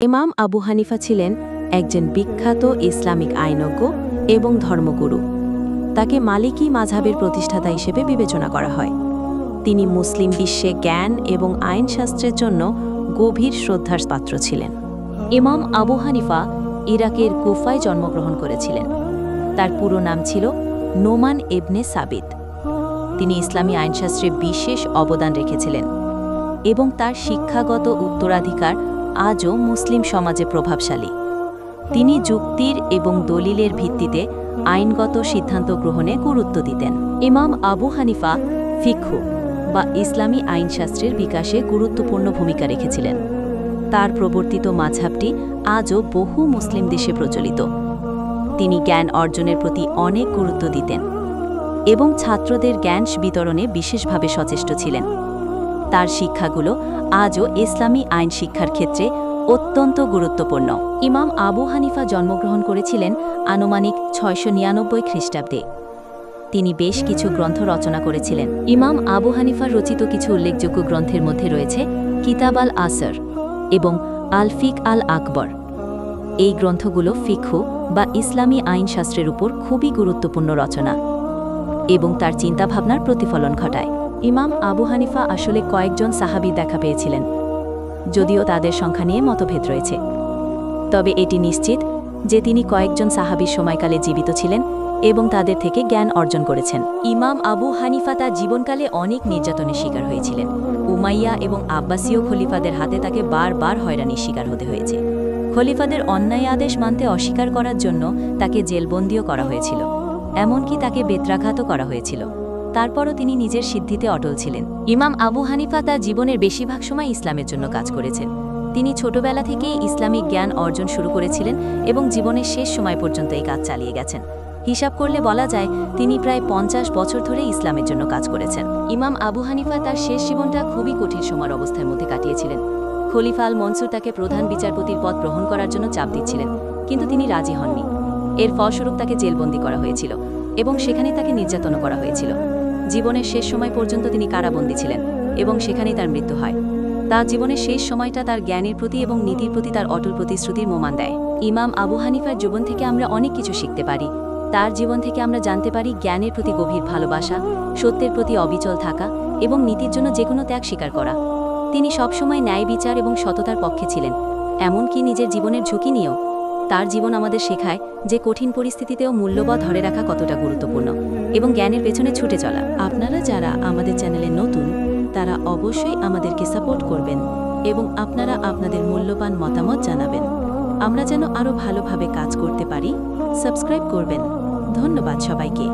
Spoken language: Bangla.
ইমাম আবু হানিফা ছিলেন একজন বিখ্যাত ইসলামিক আইনজ্ঞ এবং ধর্মগুরু। তাকে মালিকি মাযহাবের প্রতিষ্ঠাতা হিসেবে বিবেচনা করা হয়। তিনি মুসলিম বিশ্বে জ্ঞান এবং আইনশাস্ত্রের জন্য গভীর শ্রদ্ধার পাত্র ছিলেন। ইমাম আবু হানিফা ইরাকের কুফায় জন্মগ্রহণ করেছিলেন। তার পুরো নাম ছিল নোমান ইবনে সাবিত। তিনি ইসলামী আইনশাস্ত্রে বিশেষ অবদান রেখেছিলেন এবং তার শিক্ষাগত উত্তরাধিকার আজও মুসলিম সমাজে প্রভাবশালী। তিনি যুক্তির এবং দলিলের ভিত্তিতে আইনগত সিদ্ধান্ত গ্রহণে গুরুত্ব দিতেন। ইমাম আবু হানিফা ফিকহ বা ইসলামী আইনশাস্ত্রের বিকাশে গুরুত্বপূর্ণ ভূমিকা রেখেছিলেন। তার প্রবর্তিত মাযহাবটি আজও বহু মুসলিম দেশে প্রচলিত। তিনি জ্ঞান অর্জনের প্রতি অনেক গুরুত্ব দিতেন এবং ছাত্রদের জ্ঞান বিতরণে বিশেষভাবে সচেষ্ট ছিলেন। তার শিক্ষাগুলো আজও ইসলামী আইন শিক্ষার ক্ষেত্রে অত্যন্ত গুরুত্বপূর্ণ। ইমাম আবু হানিফা জন্মগ্রহণ করেছিলেন আনুমানিক 699 খ্রিস্টাব্দে। তিনি বেশ কিছু গ্রন্থ রচনা করেছিলেন। ইমাম আবু হানিফার রচিত কিছু উল্লেখযোগ্য গ্রন্থের মধ্যে রয়েছে কিতাব আল আসর এবং আল ফিক আল আকবর। এই গ্রন্থগুলো ফিকহ বা ইসলামী আইনশাস্ত্রের উপর খুবই গুরুত্বপূর্ণ রচনা এবং তার চিন্তাভাবনার প্রতিফলন ঘটায়। ইমাম আবু হানিফা আসলে কয়েকজন সাহাবী দেখা পেয়েছিলেন, যদিও তাদের সংখ্যা নিয়ে মতভেদ রয়েছে। তবে এটি নিশ্চিত যে তিনি কয়েকজন সাহাবীর সময়কালে জীবিত ছিলেন এবং তাদের থেকে জ্ঞান অর্জন করেছেন। ইমাম আবু হানিফা তার জীবনকালে অনেক নির্যাতনের শিকার হয়েছিলেন। উমাইয়া এবং আব্বাসীয় খলিফাদের হাতে তাকে বারবার হয়রানির শিকার হতে হয়েছে। খলিফাদের অন্যায় আদেশ মানতে অস্বীকার করার জন্য তাকে জেলবন্দিও করা হয়েছিল, এমনকি তাকে বেত্রাঘাতও করা হয়েছিল। তারপরও তিনি নিজের সিদ্ধিতে অটল ছিলেন। ইমাম আবু হানিফা তার জীবনের বেশিরভাগ সময় ইসলামের জন্য কাজ করেছেন। তিনি ছোটবেলা থেকেই ইসলামিক জ্ঞান অর্জন শুরু করেছিলেন এবং জীবনের শেষ সময় পর্যন্ত এই কাজ চালিয়ে গেছেন। হিসাব করলে বলা যায় তিনি প্রায় 50 বছর ধরে ইসলামের জন্য কাজ করেছেন। ইমাম আবু হানিফা তার শেষ জীবনটা খুবই কঠিন সময়ের অবস্থার মধ্যে কাটিয়েছিলেন। খলিফা আল মনসুর তাকে প্রধান বিচারপতির পদ গ্রহণ করার জন্য চাপ দিচ্ছিলেন, কিন্তু তিনি রাজি হননি। এর ফলস্বরূপ তাকে জেলবন্দি করা হয়েছিল এবং সেখানে তাকে নির্যাতনও করা হয়েছিল। জীবনের শেষ সময় পর্যন্ত তিনি কারাবন্দী ছিলেন এবং সেখানেই তার মৃত্যু হয়। তার জীবনের শেষ সময়টা তার জ্ঞানের প্রতি এবং নীতির প্রতি তার অটল প্রতিশ্রুতির প্রমাণ দেয়। ইমাম আবু হানিফার জীবন থেকে আমরা অনেক কিছু শিখতে পারি। তার জীবন থেকে আমরা জানতে পারি জ্ঞানের প্রতি গভীর ভালোবাসা, সত্যের প্রতি অবিচল থাকা এবং নীতির জন্য যে কোনো ত্যাগ স্বীকার করা। তিনি সবসময় ন্যায় বিচার এবং সততার পক্ষে ছিলেন, এমনকি নিজের জীবনের ঝুঁকি নিয়েও। তার জীবন আমাদের শেখায় যে কঠিন পরিস্থিতিতেও মূল্যবোধ ধরে রাখা কতটা গুরুত্বপূর্ণ এবং জ্ঞানের পেছনে ছুটে চলা। আপনারা যারা আমাদের চ্যানেলে নতুন, তারা অবশ্যই আমাদেরকে সাপোর্ট করবেন এবং আপনারা আপনাদের মূল্যবান মতামত জানাবেন। আমরা যেন আরও ভালোভাবে কাজ করতে পারি। সাবস্ক্রাইব করবেন। ধন্যবাদ সবাইকে।